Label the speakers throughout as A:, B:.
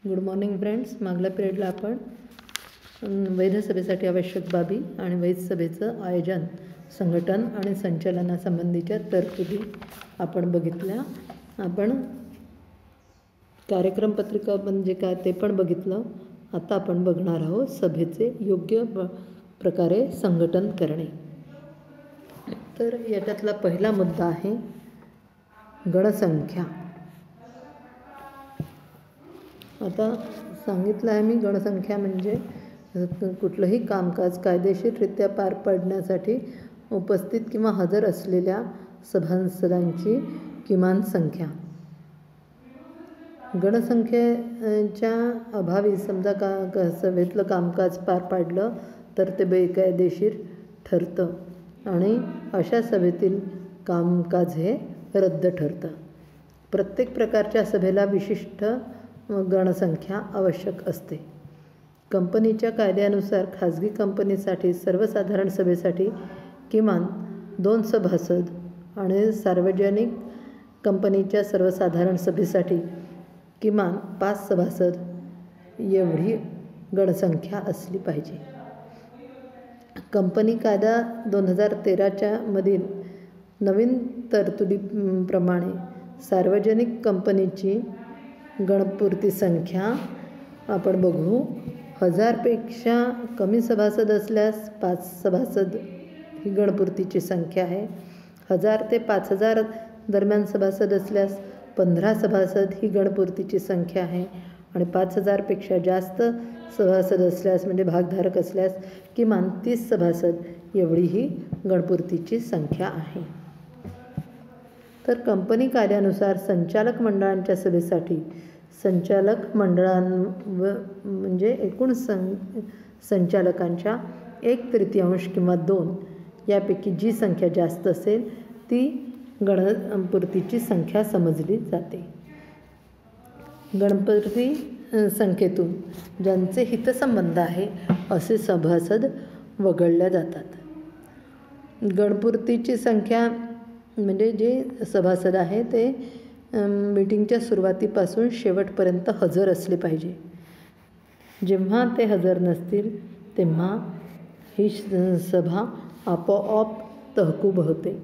A: Good morning friends. मागल्या पिरियडला आपण वैध सभेसाठी आवश्यक बाबी आणि वैध सभेचं आयोजन, संघटन आणि संचालनासंबंधीच्या तरतुदी आपण बघितल्या. आपण कार्यक्रम पत्रिका म्हणजे काय ते पण बघितलं. आता आपण बघणार आहोत सभेचे योग्य प्रकारे संघटन करणे. तर याच्यातला पहिला मुद्दा आहे गणसंख्या. आता सांगितलं आहे मी, गणसंख्या म्हणजे कुठलंही कामकाज कायदेशीररित्या पार पाडण्यासाठी उपस्थित किंवा हजर असलेल्या सभासदांची किमान संख्या. गणसंख्येच्या अभावी समजा सभेतलं कामकाज पार पाडलं तर ते बेकायदेशीर ठरतं आणि अशा सभेतील कामकाज हे रद्द ठरतं. प्रत्येक प्रकारच्या सभेला विशिष्ट गणसंख्या आवश्यक असते. कंपनीच्या कायद्यानुसार खाजगी कंपनीसाठी सर्वसाधारण सभेसाठी किमान 2 सभासद आणि सार्वजनिक कंपनीच्या सर्वसाधारण सभेसाठी किमान 5 सभासद एवढी गणसंख्या असली पाहिजे. कंपनी कायदा 2013च्या मधील नवीन तरतुदीप्रमाणे सार्वजनिक कंपनीची गणपूर्ती संख्या आपण बघू. 1000 पेक्षा कमी सभासद असल्यास 5 सभासद ही गणपूर्तीची संख्या आहे. 1000 ते 5000 दरम्यान सभासद असल्यास 15 सभासद ही गणपूर्तीची संख्या आहे आणि 5000 पेक्षा जास्त सभासद असल्यास म्हणजे भागधारक असल्यास किमान 30 सभासद एवढी ही गणपूर्तीची संख्या आहे. तर कंपनी कायद्यानुसार संचालक मंडळांच्या सभेसाठी संचालक म्हणजे एकूण संचालकांच्या 1/3 किंवा 2 यापैकी जी संख्या जास्त असेल ती गणपूर्तीची संख्या समजली जाते. गणपूर्ती संख्येतून ज्यांचे हितसंबंध आहे असे सभासद वगळल्या जातात. गणपूर्तीची संख्या म्हणजे जे सभासद आहे ते मीटिंगच्या सुरुवातीपासून शेवटपर्यंत हजर असले पाहिजे. जेव्हा ते हजर नसतील तेव्हा ही सभा आपोआप तहकूब होते.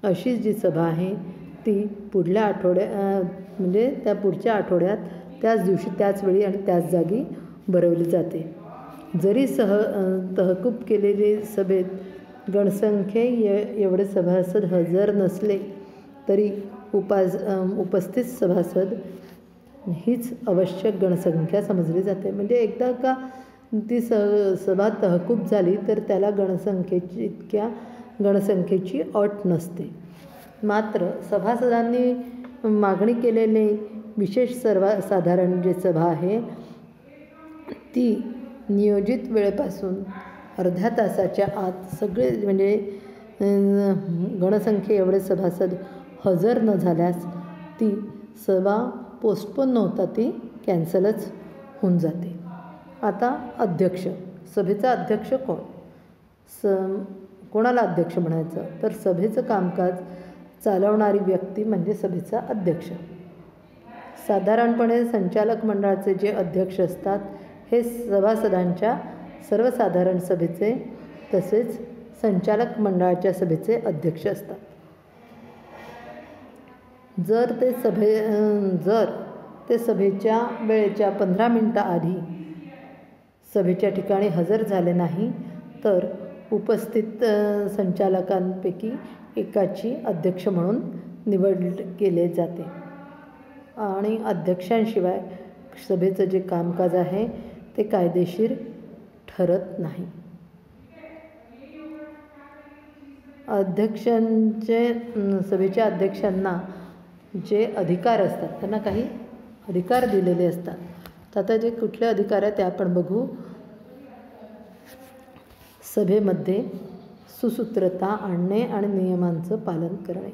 A: अशी जी सभा आहे ती पुढल्या म्हणजे त्या पुढच्या आठवड्यात त्याच दिवशी त्याच वेळी आणि त्याच जागी भरवली जाते. जरी तहकूब केलेली सभेत गणसंख्ये एवढे सभासद हजर नसले तरी उपस्थित सभासद हीच आवश्यक गणसंख्या समजली जाते. म्हणजे एकदा का ती सभा तहकूब झाली तर त्याला गणसंख्येची अट नसते. मात्र सभासदांनी मागणी केलेले विशेष सर्वसाधारण जी सभा आहे ती नियोजित वेळेपासून अर्ध्या तासाच्या आत सगळे म्हणजे गणसंख्ये एवढे सभासद हजर न झाल्यास ती सभा पोस्टपोन न होता ती कॅन्सलच होऊन जाते. आता अध्यक्ष, सभेचा अध्यक्ष कोण? कोणाला अध्यक्ष म्हणायचं तर सभेचं कामकाज चालवणारी व्यक्ती म्हणजे सभेचा अध्यक्ष. साधारणपणे संचालक मंडळाचे जे अध्यक्ष असतात हे सभासदांच्या सर्वसाधारण सभेचे तसेच संचालक मंडळाच्या सभेचे अध्यक्ष असतात. जर ते सभेच्या वेळेच्या 15 मिनिटं आधी सभेच्या ठिकाणी हजर झाले नाही तर उपस्थित संचालकांपैकी एकाची अध्यक्ष म्हणून निवड केले जाते आणि अध्यक्षांशिवाय सभेचं जे कामकाज आहे ते कायदेशीर ठरत नाही. सभेच्या अध्यक्षांना जे अधिकार असतात त्यांना काही अधिकार दिलेले असतात. तर आता जे कुठले अधिकार आहेत ते आपण बघू. सभेमध्ये सुसूत्रता आणणे आणि नियमांचं पालन करणे.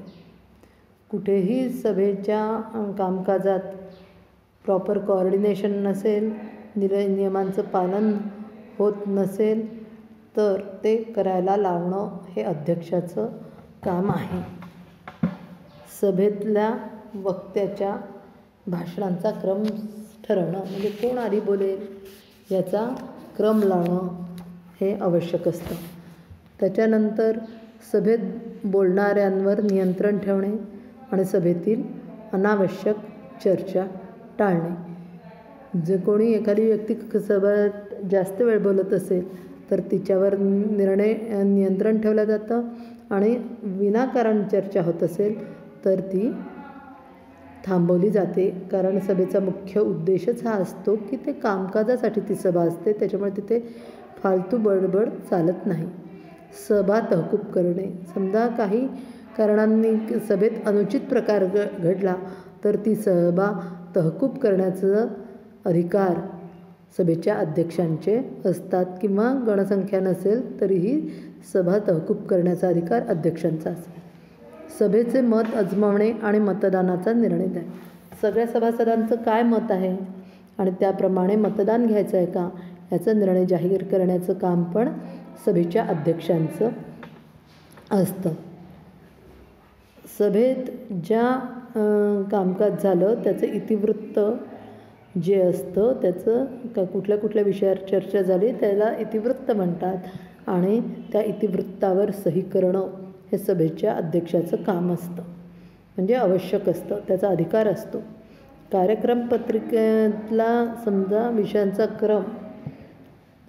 A: कुठेही सभेच्या कामकाजात प्रॉपर कोऑर्डिनेशन नसेल, नियमांचं पालन होत नसेल तर ते करायला लावणं हे अध्यक्षाचं काम आहे. सभेतल्या वक्त्याच्या भाषणांचा क्रम ठरवणं, म्हणजे कोण आधी बोलेल याचा क्रम लावणं हे आवश्यक असतं. त्याच्यानंतर सभेत बोलणाऱ्यांवर नियंत्रण ठेवणे आणि सभेतील अनावश्यक चर्चा टाळणे. जे कोणी एखादी व्यक्ती सभेत जास्त वेळ बोलत असेल तर तिच्यावर नियंत्रण ठेवलं जातं आणि विनाकारण चर्चा होत असेल तर ती थांबवली जाते. कारण सभेचा मुख्य उद्देशच हा असतो की ते कामकाजासाठी ती सभा असते, त्याच्यामुळे तिथे फालतू बडबड चालत नाही. सभा तहकूब करणे. समजा काही कारणांनी सभेत अनुचित प्रकार घडला तर ती सभा तहकूब करण्याचं अधिकार सभेच्या अध्यक्षांचे असतात किंवा गणसंख्या नसेल तरीही सभा तहकूब करण्याचा अधिकार अध्यक्षांचा असेल. सभेचे मत अजमावणे आणि मतदानाचा निर्णय द्या. सगळ्या सभासदांचं काय मत आहे आणि त्याप्रमाणे मतदान घ्यायचं आहे का याचा निर्णय जाहीर करण्याचं काम पण सभेच्या अध्यक्षांचं असतं. सभेत ज्या कामकाज झालं त्याचं इतिवृत्त जे असतं, त्याचं कुठल्या कुठल्या विषयावर चर्चा झाली त्याला इतिवृत्त म्हणतात आणि त्या इतिवृत्तावर सही करणं हे सभेच्या अध्यक्षाचं काम असतं, म्हणजे आवश्यक असतं, त्याचा अधिकार असतो. कार्यक्रम पत्रिकेतला समजा विषयांचा क्रम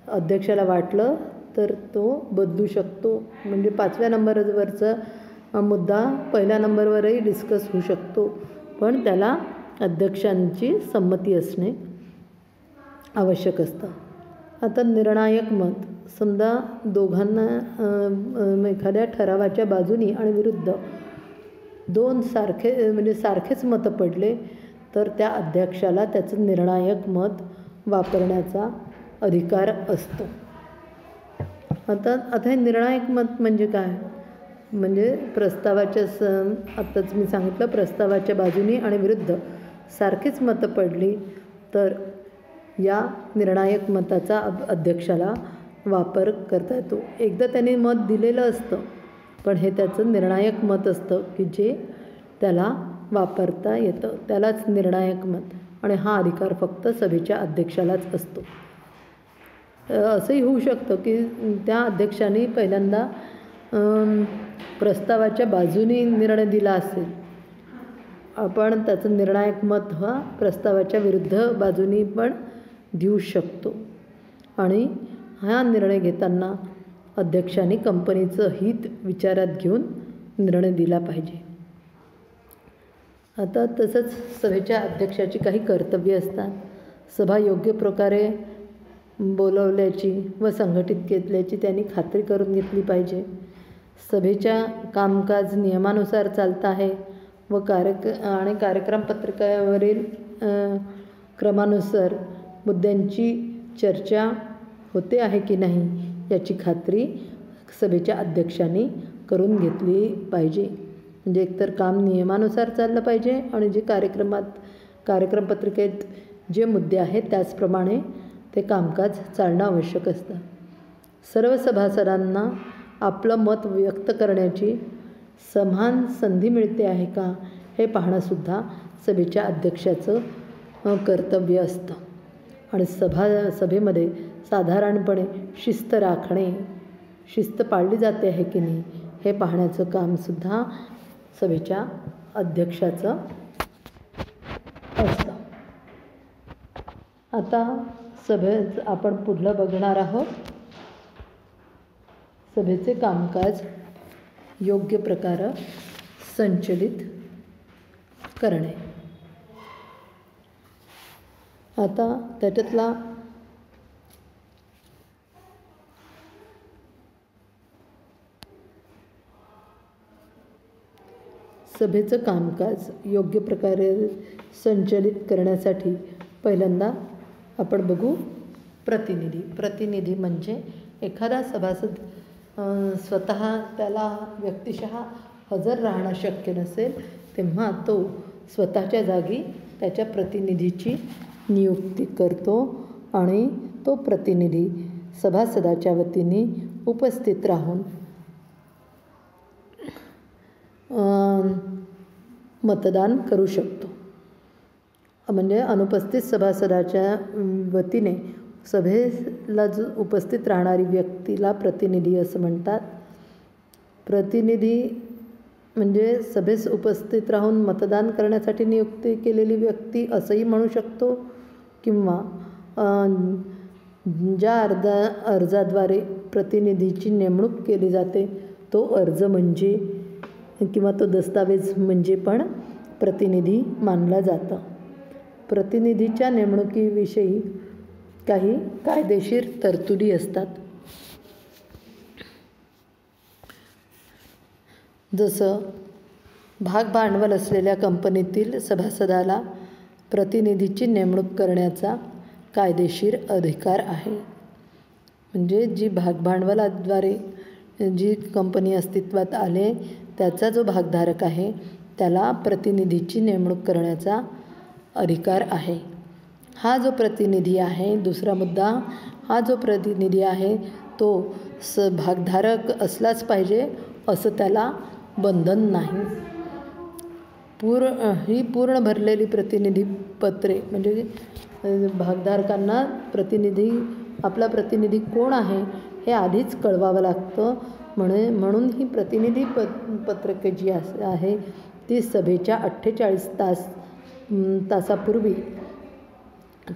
A: अध्यक्षाला वाटलं तर तो बदलू शकतो, म्हणजे 5व्या नंबरवरचा मुद्दा 1ल्या नंबरवरही डिस्कस होऊ शकतो, पण त्याला अध्यक्षांची संमती असणे आवश्यक असतं. आता निर्णायक मत. समजा दोघांना एखाद्या ठरावाच्या बाजूनी आणि विरुद्ध दोन सारखेच मतं पडले तर त्या अध्यक्षाला त्याचं निर्णायक मत वापरण्याचा अधिकार असतो. आता हे निर्णायक मत म्हणजे काय, म्हणजे प्रस्तावाच्या आत्ताच मी सांगितलं, प्रस्तावाच्या बाजूनी आणि विरुद्ध सारखीच मतं पडली तर या निर्णायक मताचा अध्यक्षाला वापर करता येतो. एकदा त्यांनी मत दिलेलं असतं पण हे त्याचं निर्णायक मत असतं की जे त्याला वापरता येतं, त्यालाच निर्णायक मत, आणि हा अधिकार फक्त सभेच्या अध्यक्षालाच असतो. असंही होऊ शकतं की त्या अध्यक्षाने पहिल्यांदा प्रस्तावाच्या बाजूने निर्णय दिला असेल, आपण त्याचं निर्णायक मत हा प्रस्तावाच्या विरुद्ध बाजूनी पण देऊ शकतो आणि हा निर्णय घेताना अध्यक्षाने कंपनीचं हित विचारात घेऊन निर्णय दिला पाहिजे. आता तसंच सभेच्या अध्यक्षाची काही कर्तव्ये असतात. सभा योग्य प्रकारे बोलवल्याची व संघटित केल्याची त्यांनी खात्री करून घेतली पाहिजे. सभेच्या कामकाज नियमानुसार चालत आहे व कार्यक्रम पत्रिकेवरील क्रमानुसार मुद्द्यांची चर्चा होते आहे की नाही याची खात्री सभेच्या अध्यक्षांनी करून घेतली पाहिजे. म्हणजे एकतर काम नियमानुसार चाललं पाहिजे आणि जे कार्यक्रम पत्रिकेत जे मुद्दे आहेत त्याचप्रमाणे ते कामकाज चालणं आवश्यक असतं. सर्व सभासदांना आपलं मत व्यक्त करण्याची समान संधी मिळते आहे का हे पाहणंसुद्धा सभेच्या अध्यक्षाचं कर्तव्य असतं. आणि सभेमध्ये साधारणपणे शिस्त पाळली जाते आहे की नाही हे पाहण्याचं कामसुद्धा सभेच्या अध्यक्षाचं असतं. आता सभेत आपण पुढलं बघणार आहोत सभेचे कामकाज योग्य प्रकारे संचलित करणे. आता त्याच्यातला सभेचं कामकाज योग्य प्रकारे संचलित करण्यासाठी पहिल्यांदा आपण बघू प्रतिनिधी म्हणजे एखादा सभासद स्वतः त्याला व्यक्तिशः हजर राहणं शक्य नसेल तेव्हा तो स्वतःच्या जागी त्याच्या प्रतिनिधीची नियुक्ती करतो आणि तो प्रतिनिधी सभासदाच्या वतीने उपस्थित राहून मतदान करू शकतो. म्हणजे अनुपस्थित सभासदाच्या वतीने सभेला जो उपस्थित राहणारी व्यक्तीला प्रतिनिधी असं म्हणतात. प्रतिनिधी म्हणजे सभेस उपस्थित राहून मतदान करण्यासाठी नियुक्ती केलेली व्यक्ती असंही म्हणू शकतो, किंवा ज्या अर्जाद्वारे प्रतिनिधीची नेमणूक केली जाते तो अर्ज म्हणजे किंवा तो दस्तावेज म्हणजे पण प्रतिनिधी मानला जातं. प्रतिनिधीच्या नेमणुकीविषयी काही कायदेशीर तरतुदी असतात. जसं भाग भांडवल असलेल्या कंपनीतील सभासदाला प्रतिनिधीची नेमणूक करण्याचा कायदेशीर अधिकार आहे. म्हणजे जी भागभांडवलाद्वारे जी कंपनी अस्तित्वात आले त्याचा जो भागधारक आहे त्याला प्रतिनिधीची नेमणूक करण्याचा अधिकार आहे. हा जो प्रतिनिधी आहे, दुसरा मुद्दा, हा जो प्रतिनिधी आहे तो भागधारक असलाच पाहिजे असं त्याला बंधन नाही. ही पूर्ण भरलेली प्रतिनिधीपत्रे म्हणजे भागधारकांना आपला प्रतिनिधी कोण आहे हे आधीच कळवावं लागतं. म्हणून ही प्रतिनिधी पत्रके जी आहे ती सभेच्या 48 तासापूर्वी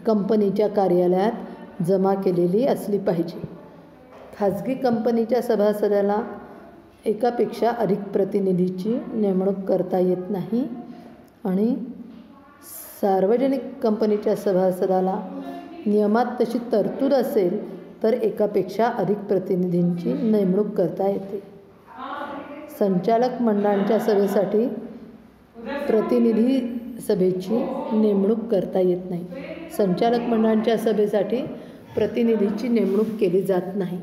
A: कंपनीच्या कार्यालयात जमा केलेली असली पाहिजे. खाजगी कंपनीच्या सभासदाला एकापेक्षा अधिक प्रतिनिधीची नेमणूक करता येत नाही आणि सार्वजनिक कंपनीच्या सभासदाला नियमात तशी तरतूद असेल तर एकापेक्षा अधिक प्रतिनिधींची नेमणूक करता येते. संचालक मंडळांच्या सभेसाठी प्रतिनिधी सभेची नेमणूक करता येत नाही. संचालक मंडळांच्या सभेसाठी प्रतिनिधीची नेमणूक केली जात नाही.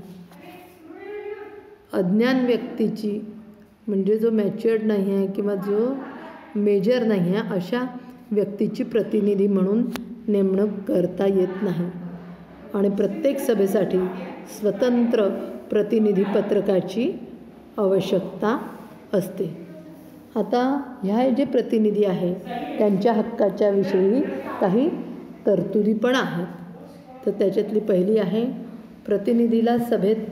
A: अज्ञान व्यक्तीची म्हणजे जो मॅच्युअर्ड नाही आहे किंवा जो मेजर नाही आहे अशा व्यक्तीची प्रतिनिधी म्हणून नेमणूक करता येत नाही. आणि प्रत्येक सभेसाठी स्वतंत्र प्रतिनिधी पत्रकाची आवश्यकता असते. आता ह्या जे प्रतिनिधी आहे त्यांच्या हक्काच्या विषयी काही तरतुदी पण आहेत. तर त्याच्यातली पहिली आहे, प्रतिनिधीला सभेत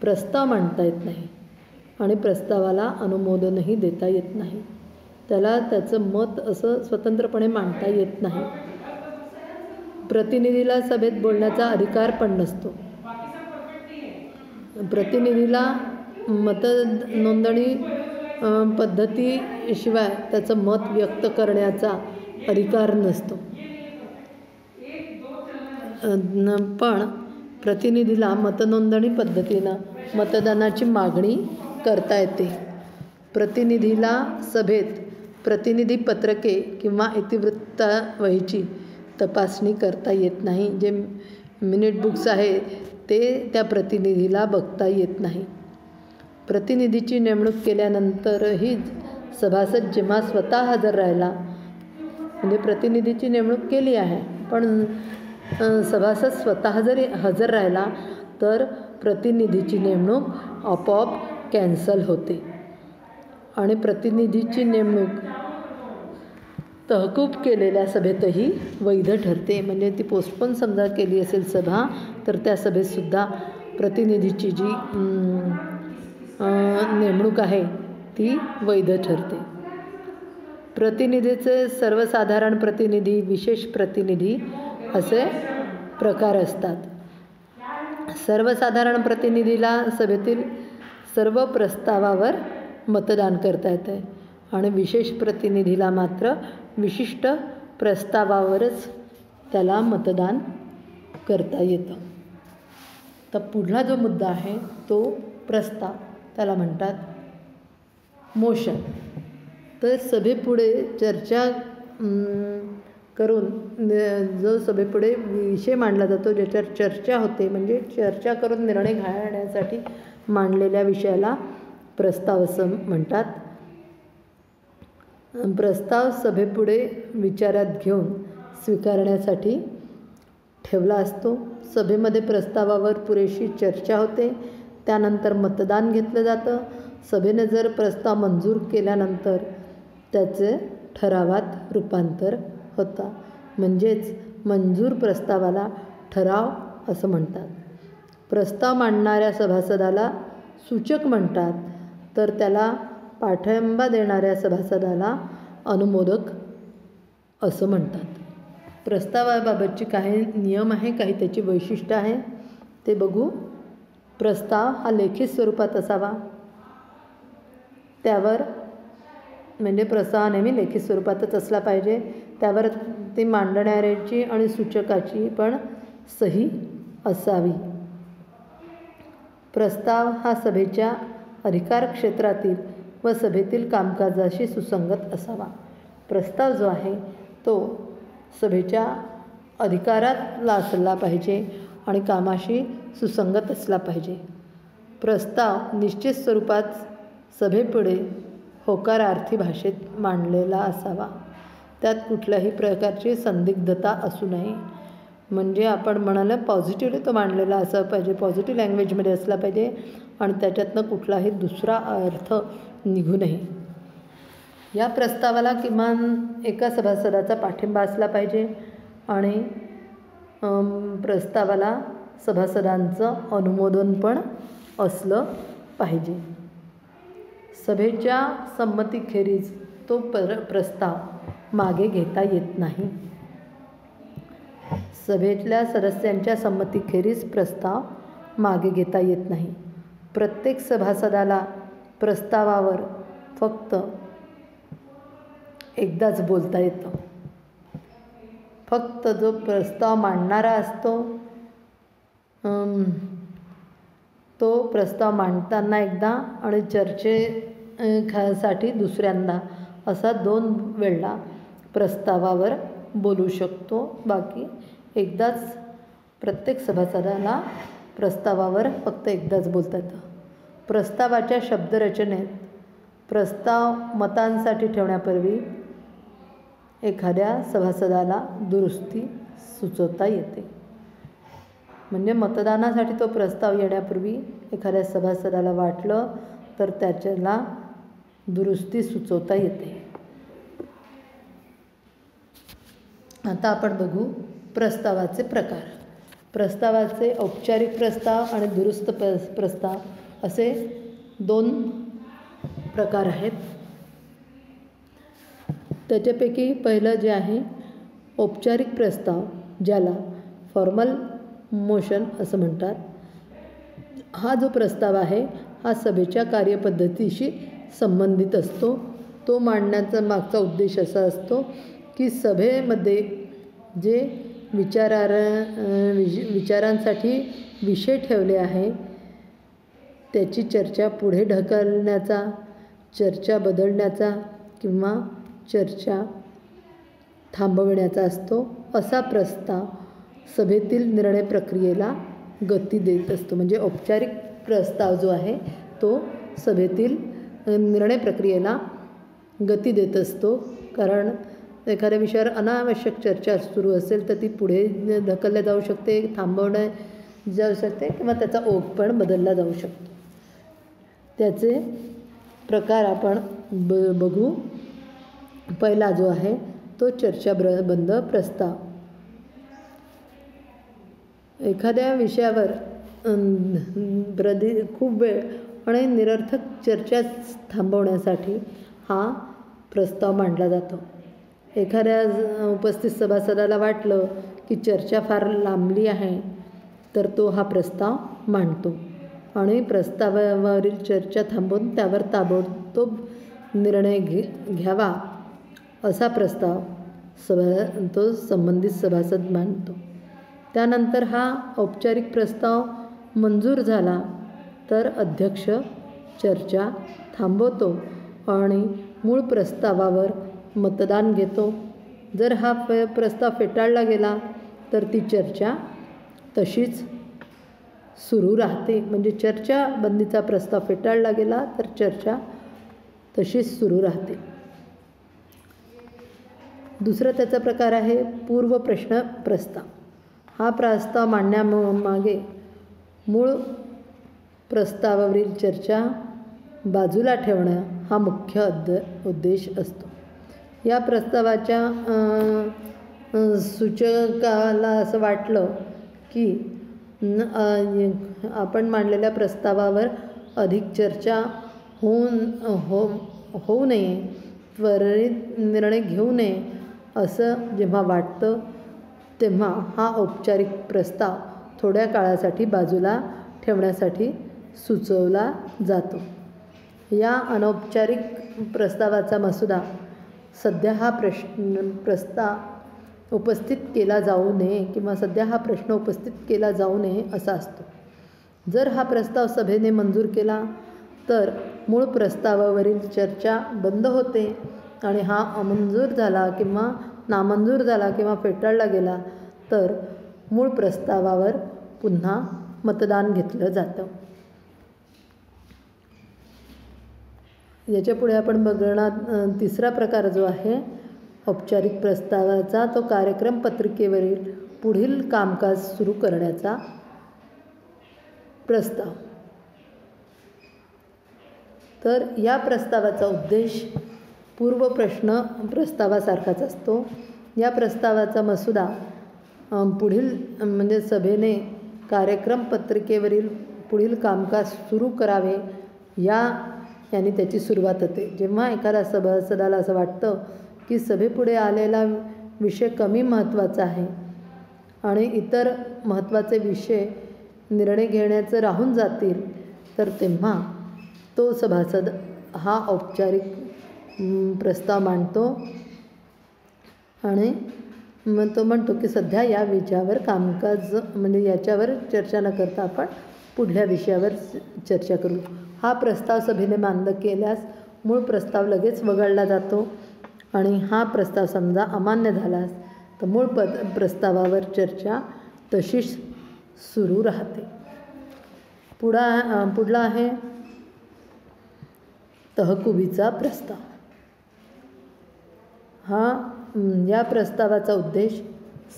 A: प्रस्ताव मांडता येत नाही आणि प्रस्तावाला अनुमोदनही देता येत नाही. त्याला त्याचं मत असं स्वतंत्रपणे मांडता येत नाही. प्रतिनिधीला सभेत बोलण्याचा अधिकार पण नसतो. प्रतिनिधीला मतनोंदणी पद्धतीशिवाय त्याचं मत व्यक्त करण्याचा अधिकार नसतो. पण प्रतिनिधीला मतनोंदणी पद्धतीनं मतदानाची मागणी करता येते. प्रतिनिधीला सभेत प्रतिनिधी पत्रके किंवा इतिवृत्तावहीची तपासणी करता येत नाही. जे मिनिट बुक्स आहे ते त्या प्रतिनिधीला बघता येत नाही. प्रतिनिधीची नेमणूक केल्यानंतरही सभासद जेव्हा स्वतः हजर राहिला म्हणजे प्रतिनिधीची नेमणूक केली आहे पण सभासद स्वतः जरी हजर राहिला तर प्रतिनिधीची नेमणूक आपोआप कॅन्सल होते आणि प्रतिनिधीची नेमणूक तहकूब केलेल्या सभेतही वैध ठरते. म्हणजे ती पोस्टपोन समजा केली असेल सभा तर त्या सभेतसुद्धा प्रतिनिधीची जी नेमणूक आहे ती वैध ठरते. प्रतिनिधीचे सर्वसाधारण प्रतिनिधी, विशेष प्रतिनिधी असे प्रकार असतात. सर्वसाधारण प्रतिनिधीला सभेतील सर्व प्रस्तावावर मतदान करता येते आणि विशेष प्रतिनिधीला मात्र विशिष्ट प्रस्तावावरच त्याला मतदान करता येतं. तर पुढला जो मुद्दा आहे तो प्रस्ताव, त्याला म्हणतात मोशन. तर सभेपुढे चर्चा करून जो सभेपुढे विषय मांडला जातो, ज्याच्यावर चर्चा होते म्हणजे चर्चा करून निर्णय घेण्यासाठी मांडलेल्या विषयाला प्रस्ताव असं म्हणतात. प्रस्ताव सभेपुढे विचारात घेऊन स्वीकारण्यासाठी ठेवला असतो. सभेमध्ये प्रस्तावावर पुरेशी चर्चा होते, त्यानंतर मतदान घेतलं जातं. सभेने जर प्रस्ताव मंजूर केल्यानंतर त्याचे ठरावात रूपांतर होतं. म्हणजेच मंजूर प्रस्तावाला ठराव असं म्हणतात. प्रस्ताव मांडणाऱ्या सभासदाला सूचक म्हणतात, तर त्याला पाठिंबा देणाऱ्या सभासदाला अनुमोदक असं म्हणतात. प्रस्तावाबाबतची काही नियम आहे, काही त्याची वैशिष्ट्य आहे, ते बघू. प्रस्ताव हा लेखी स्वरूपात असावा. त्यावर म्हणजे प्रस्ताव नेहमी लेखी स्वरूपातच असला पाहिजे. त्यावर ते मांडणाऱ्याची आणि सूचकाची पण सही असावी. प्रस्ताव हा सभेच्या अधिकार क्षेत्रातील व सभेतील कामकाजाशी सुसंगत असावा. प्रस्ताव जो आहे तो सभेच्या अधिकारातला असला पाहिजे आणि कामाशी सुसंगत असला पाहिजे. प्रस्ताव निश्चित स्वरूपात सभेपुढे होकारार्थी भाषेत मांडलेला असावा. त्यात कुठल्याही प्रकारची संदिग्धता असू नये. म्हणजे आपण म्हणालं पॉझिटिव्हली तो मांडलेला असा पाहिजे, पॉझिटिव्ह लँग्वेजमध्ये असला पाहिजे आणि त्याच्यातनं कुठलाही दुसरा अर्थ निघू नये. या प्रस्तावाला किमान एका सभासदाचा पाठिंबा असला पाहिजे आणि प्रस्तावाला सभासदांचं अनुमोदन पण असलं पाहिजे. सभेच्या संमतीखेरीज तो प्रस्ताव मागे घेता येत नाही. सभेतल्या सदस्यांच्या संमतीखेरीज प्रस्ताव मागे घेता येत नाही. प्रत्येक सभासदाला प्रस्तावावर फक्त एकदाच बोलता येतं. फक्त जो प्रस्ताव मांडणारा असतो तो प्रस्ताव मांडताना एकदा आणि चर्चेसाठी दुसऱ्यांदा असा 2 वेळा प्रस्तावावर बोलू शकतो. बाकी एकदाच प्रत्येक सभासदाला प्रस्तावावर फक्त एकदाच बोलता येतं. प्रस्तावाच्या शब्दरचनेत प्रस्ताव मतांसाठी ठेवण्यापूर्वी एखाद्या सभासदाला दुरुस्ती सुचवता येते. म्हणजे मतदानासाठी तो प्रस्ताव येण्यापूर्वी एखाद्या सभासदाला वाटलं तर त्याच्याला दुरुस्ती सुचवता येते. आता आपण बघू प्रस्तावाचे प्रकार. प्रस्तावाचे औपचारिक प्रस्ताव आणि दुरुस्त प्रस्ताव असे 2 प्रकार आहेत. त्याच्यापैकी पहिलं जे आहे औपचारिक प्रस्ताव, ज्याला फॉर्मल मोशन असं म्हणतात. हा जो प्रस्ताव आहे हा सभेच्या कार्यपद्धतीशी संबंधित असतो. तो मांडण्याचा मागचा उद्देश असा असतो की सभेमध्ये जे विचारांसाठी विषय ठेवले आहे त्याची चर्चा पुढे ढकलण्याचा, चर्चा बदलण्याचा किंवा चर्चा थांबवण्याचा असतो. असा प्रस्ताव सभेतील निर्णय प्रक्रियेला गती देत असतो. म्हणजे औपचारिक प्रस्ताव जो आहे तो सभेतील निर्णय प्रक्रियेला गती देत असतो. कारण एखाद्या विषयावर अनावश्यक चर्चा सुरू असेल तर ती पुढे ढकलल्या जाऊ शकते, थांबवण्या जाऊ शकते किंवा त्याचा ओघ पण बदलला जाऊ शकतो. त्याचे प्रकार आपण बघू. पहिला जो आहे तो चर्चाबंद प्रस्ताव. एखाद्या विषयावर खूप वेळ आणि निरर्थक चर्चा थांबवण्यासाठी हा प्रस्ताव मांडला जातो. एखाद्या उपस्थित सभासदाला वाटलं की चर्चा फार लांबली आहे तर तो हा प्रस्ताव मांडतो आणि प्रस्तावावरील चर्चा थांबवून त्यावर ताबडतोब निर्णय घ्यावा असा प्रस्ताव तो संबंधित सभासद मांडतो. त्यानंतर हा औपचारिक प्रस्ताव मंजूर झाला तर अध्यक्ष चर्चा थांबवतो आणि मूळ प्रस्तावावर मतदान घेतो. जर हा प्रस्ताव फेटाळला गेला तर ती चर्चा तशीच सुरू राहते. म्हणजे चर्चाबंदीचा प्रस्ताव फेटाळला गेला तर चर्चा तशीच सुरू राहते. दुसरा त्याचा प्रकार आहे पूर्व प्रश्न प्रस्ताव. हा प्रस्ताव मांडण्यामागे मूळ प्रस्तावावरील चर्चा बाजूला ठेवणं हा मुख्य उद्देश असतो. या प्रस्तावाच्या सूचकाला असं वाटलं की आपण मांडलेल्या प्रस्तावावर अधिक चर्चा होऊ नये, त्वरित निर्णय घेऊ नये असं जेव्हा वाटतं तेव्हा हा औपचारिक प्रस्ताव थोड्या काळासाठी बाजूला ठेवण्यासाठी सुचवला जातो. या अनौपचारिक प्रस्तावाचा मसुदा सध्या हा प्रस्ताव उपस्थित केला जाऊ नये किंवा सध्या हा प्रश्न उपस्थित केला जाऊ नये असा असतो. जर हा प्रस्ताव सभेने मंजूर केला तर मूळ प्रस्तावावरील चर्चा बंद होते आणि हा अमंजूर झाला किंवा नामंजूर झाला किंवा फेटाळला गेला तर मूळ प्रस्तावावर पुन्हा मतदान घेतलं जातं. याच्या पुढे आपण बघणार तिसरा प्रकार जो आहे औपचारिक प्रस्तावाचा, तो कार्यक्रम पत्रिकेवरील पुढील कामकाज सुरू करण्याचा प्रस्ताव. तर या प्रस्तावाचा उद्देश पूर्व प्रश्न प्रस्तावासारखाच असतो. या प्रस्तावाचा मसुदा पुढील म्हणजे सभेने कार्यक्रम पत्रिकेवरील पुढील कामकाज सुरू करावे याने त्याची सुरुवात होते. जेव्हा एखाद्या सभासदाला असं वाटतं की सभेपुढे आलेला विषय कमी महत्त्वाचा आहे आणि इतर महत्त्वाचे विषय निर्णय घेण्याचं राहून जातील, तर तेव्हा तो सभासद हा औपचारिक प्रस्ताव मांडतो आणि मग तो म्हणतो की सध्या या विषयावर कामकाज म्हणजे याच्यावर चर्चा न करता आपण पुढल्या विषयावर चर्चा करू. हा प्रस्ताव सभेने मान्य केल्यास मूळ प्रस्ताव लगेच वगळला जातो आणि हा प्रस्ताव समजा अमान्य झालास तर मूळ प्रस्तावावर चर्चा तशीच सुरू राहते. पुढला आहे तहकुबीचा प्रस्ताव. या प्रस्तावाचा उद्देश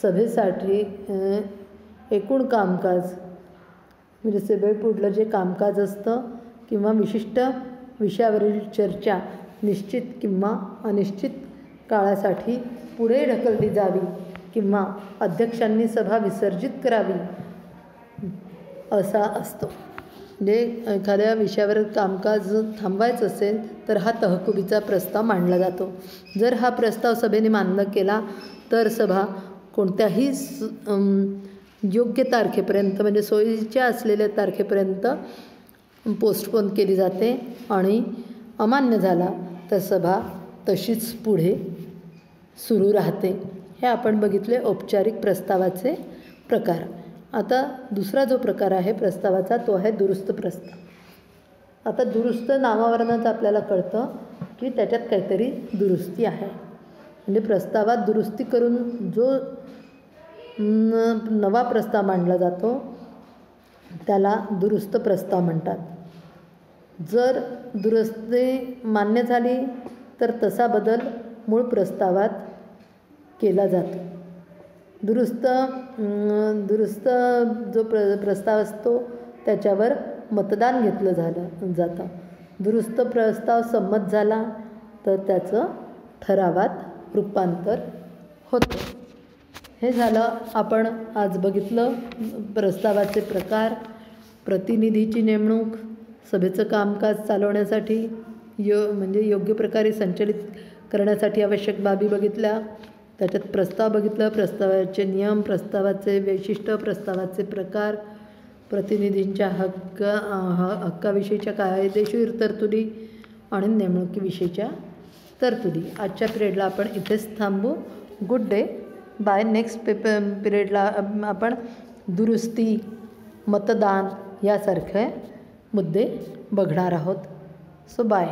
A: सभेसाठी एकूण कामकाज म्हणजे सभेपुढलं जे कामकाज असतं किंवा विशिष्ट विषयावरील चर्चा निश्चित किंवा अनिश्चित काळासाठी पुढे ढकलली जावी किंवा अध्यक्षांनी सभा विसर्जित करावी असा असतो. म्हणजे एखाद्या विषयावर कामकाज थांबवायचं असेल तर हा तहकुबीचा प्रस्ताव मांडला जातो. जर हा प्रस्ताव सभेने मान्य केला तर सभा कोणत्याही योग्य तारखेपर्यंत म्हणजे सोयीच्या असलेल्या तारखेपर्यंत पोस्टपोन केली जाते आणि अमान्य झाला तर सभा तशीच पुढे सुरू राहते. हे आपण बघितले औपचारिक प्रस्तावाचे प्रकार. आता दुसरा जो प्रकार आहे प्रस्तावाचा तो आहे दुरुस्त प्रस्ताव. आता दुरुस्त नावावरूनच आपल्याला कळतं की त्याच्यात काहीतरी दुरुस्ती आहे. म्हणजे प्रस्तावात दुरुस्ती करून जो नवा प्रस्ताव मांडला जातो त्याला दुरुस्त प्रस्ताव म्हणतात. जर दुरुस्ती मान्य झाली तर तसा बदल मूळ प्रस्तावात केला जातो. दुरुस्त जो प्रस्ताव असतो त्याच्यावर मतदान घेतलं जातं. दुरुस्त प्रस्ताव संमत झाला तर त्याचं ठरावात रूपांतर होतं. हे झालं आपण आज बघितलं प्रस्तावाचे प्रकार, प्रतिनिधीची नेमणूक, सभेचं कामकाज चालवण्यासाठी म्हणजे योग्य प्रकारे संचलित करण्यासाठी आवश्यक बाबी बघितल्या. त्याच्यात प्रस्ताव बघितलं, प्रस्तावाचे नियम, प्रस्तावाचे वैशिष्ट्य, प्रस्तावाचे प्रकार, प्रतिनिधींच्या हक्काविषयीच्या कायदेशीर तरतुदी आणि नेमणुकीविषयीच्या तरतुदी. आजच्या पिरियडला आपण इथेच थांबू. Good day. बाय. नेक्स्ट पिरियडला आपण दुरुस्ती, मतदान यासारखे मुद्दे बघणार आहोत. So bye.